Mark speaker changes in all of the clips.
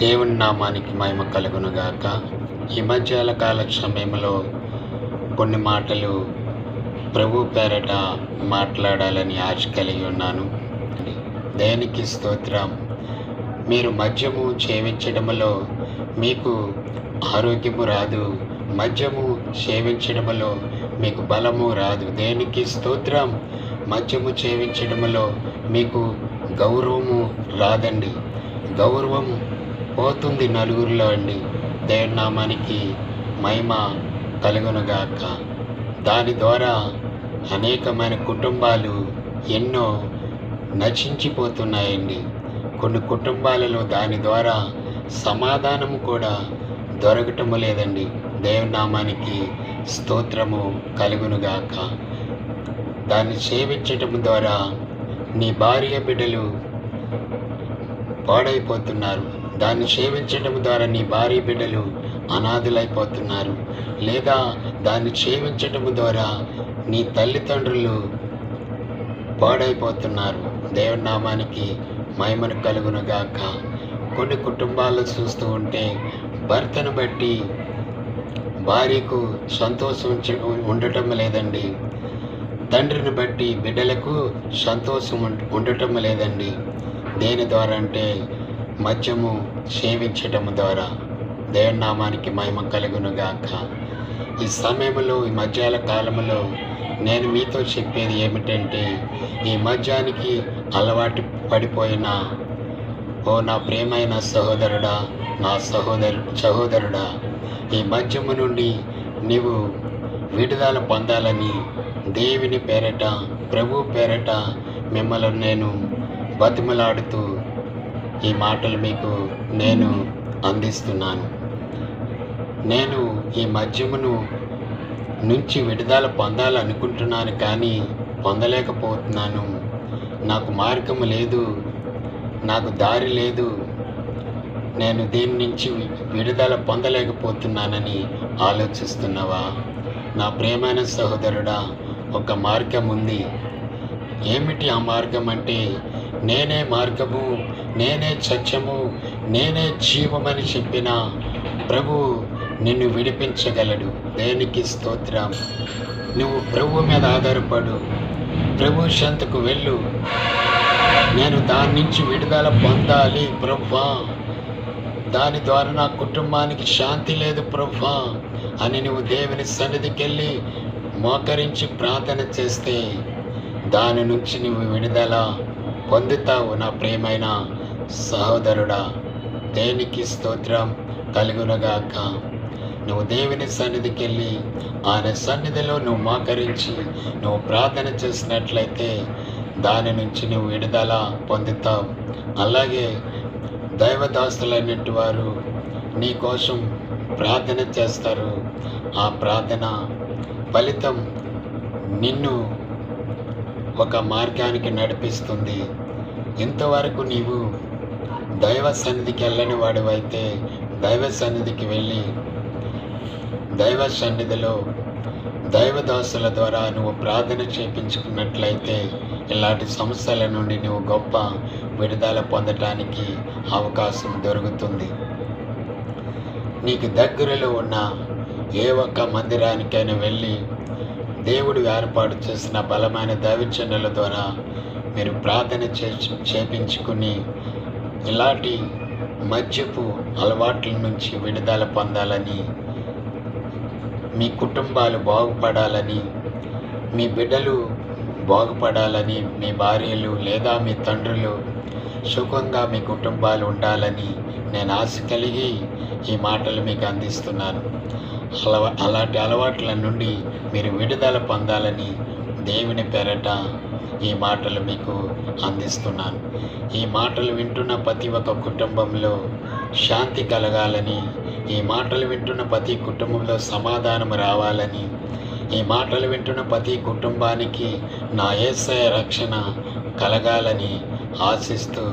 Speaker 1: దేవుని నామానికి మహిమ కలుగునుగాక. ఈ మధ్యాహ్న కాల సమయంలో కొన్ని మాటలు ప్రభు పేరట మాట్లాడాలని ఆశ కలిగి ఉన్నాను. దేవునికి స్తోత్రం. మీరు మద్యము సేవించడములో మీకు ఆరోగ్యము రాదు, మద్యము సేవించడములో మీకు బలము రాదు. దేనికి స్తోత్రం. మద్యము సేవించడములో మీకు గౌరవము రాదండి, గౌరవం పోతుంది నలుగురిలో అండి. దేవుని నామానికి మహిమ కలుగునుగాక. దాని ద్వారా అనేకమైన కుటుంబాలు ఎన్నో నశించిపోతున్నాయండి. కొన్ని కుటుంబాలలో దాని ద్వారా సమాధానము కూడా దొరకటము లేదండి. దేవుని నామానికి స్తోత్రము కలుగునుగాక. దాన్ని సేవించటం ద్వారా నీ భార్య బిడ్డలు పాడైపోతున్నారు. దాన్ని సేవించడం ద్వారా నీ భార్య బిడ్డలు అనాథులైపోతున్నారు. లేదా దాన్ని సేవించడం ద్వారా నీ తల్లిదండ్రులు పాడైపోతున్నారు. దేవుని నామానికి మహిమను కలుగునుగాక. కొన్ని కుటుంబాలు చూస్తూ ఉంటే భర్తను బట్టి భార్యకు సంతోషం ఉండటం లేదండి, తండ్రిని బట్టి బిడ్డలకు సంతోషం ఉండటం లేదండి. దేని ద్వారా అంటే మద్యము సేవించటం ద్వారా. దేవుని నామానికి మహిమ కలుగునుగాక. ఈ సమయంలో, ఈ మధ్యాహ్న కాలంలో నేను మీతో చెప్పేది ఏమిటంటే, ఈ మద్యానికి అలవాటు పడిపోయిన ఓ నా ప్రియమైన సహోదరుడా, నా సహోదరుడా, ఈ మద్యము నుండి నీవు విడుదల పొందాలని దేవుని పేరట, ప్రభు పేరట మిమ్మల్ని నేను బతిమలాడుతూ ఈ మాటలు మీకు నేను అందిస్తున్నాను. నేను ఈ మద్యమును నుంచి విడుదల పొందాలనుకుంటున్నాను, కానీ పొందలేకపోతున్నాను. నాకు మార్గము లేదు, నాకు దారి లేదు, నేను దీని నుంచి విడుదల పొందలేకపోతున్నానని ఆలోచిస్తున్నావా? నా ప్రియమైన సహోదరుడా, ఒక మార్గం ఉంది. ఏమిటి ఆ మార్గం అంటే, నేనే మార్గము, నేనే సత్యము, నేనే జీవమని చెప్పిన ప్రభు నిన్ను విడిపించగలడు. దేనికి స్తోత్రం. నువ్వు ప్రభు మీద ఆధారపడు, ప్రభు చెంతకు వెళ్ళు. నేను దాని నుంచి విడుదల పొందాలి ప్రభువా, దాని ద్వారా నా కుటుంబానికి శాంతి లేదు ప్రభువా అని నువ్వు దేవుని సన్నిధికి వెళ్ళి మోకరించి ప్రార్థన చేస్తే దాని నుంచి నువ్వు విడుదల పొందుతావు. నా ప్రియమైన సహోదరుడా, దేనికి స్తోత్రం కలుగునుగాక. నువ్వు దేవుని సన్నిధికి వెళ్ళి ఆయన సన్నిధిలో నువ్వు మోకరించి నువ్వు ప్రార్థన చేసినట్లయితే దాని నుంచి నువ్వు విడుదల పొందుతావు. అలాగే దైవదాసులైనటువంటి వారు నీ కోసం ప్రార్థన చేస్తారు. ఆ ప్రార్థన ఫలితం నిన్ను ఒక మార్గానికి నడిపిస్తుంది. ఇంతవరకు నీవు దైవ సన్నిధికి వెళ్ళని వాడివైతే దైవ సన్నిధికి వెళ్ళి దైవ సన్నిధిలో దైవదాసుల ద్వారా నువ్వు ప్రార్థన చేయించుకున్నట్లయితే ఇలాంటి సమస్యల నుండి నువ్వు గొప్ప విడుదల పొందటానికి అవకాశం దొరుకుతుంది. నీకు దగ్గరలో ఉన్న ఏ ఒక్క మందిరానికైనా వెళ్ళి దేవుడు ఏర్పాటు చేసిన బలమైన దైవజనుల ద్వారా మీరు ప్రార్థన చేయించుకుని ఇలాంటి మద్యపు అలవాట్ల నుంచి విడుదల పొందాలని, మీ కుటుంబాలు బాగుపడాలని, మీ బిడ్డలు బాగుపడాలని, మీ భార్యలు లేదా మీ తండ్రులు సుఖంగా మీ కుటుంబాలు ఉండాలని నేను ఆశ కలిగి ఈ మాటలు మీకు అందిస్తున్నాను. అలాంటి అలవాట్ల నుండి మీరు విడుదల పొందాలని దేవుని పేరట ఈ మాటలు మీకు అందిస్తున్నాను. ఈ మాటలు వింటున్న ప్రతి ఒక్క కుటుంబంలో శాంతి కలగాలని, ఈ మాటలు వింటున్న ప్రతి కుటుంబంలో సమాధానం రావాలని, ఈ మాటలు వింటున్న ప్రతి కుటుంబానికి నా యేసయ్య రక్షణ కలగాలని ఆశిస్తూ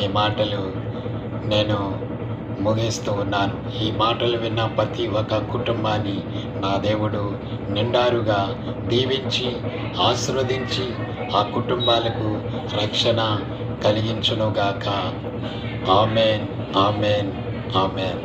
Speaker 1: ఈ మాటలు నేను ముగిస్తూ ఉన్నాను. ఈ మాటలు విన్న ప్రతి ఒక్క కుటుంబాన్ని నా దేవుడు నిండారుగా దీవించి ఆశీర్వదించి ఆ కుటుంబాలకు రక్షణ కలిగించునుగాక. ఆమేన్. ఆమెన్. ఆమెన్.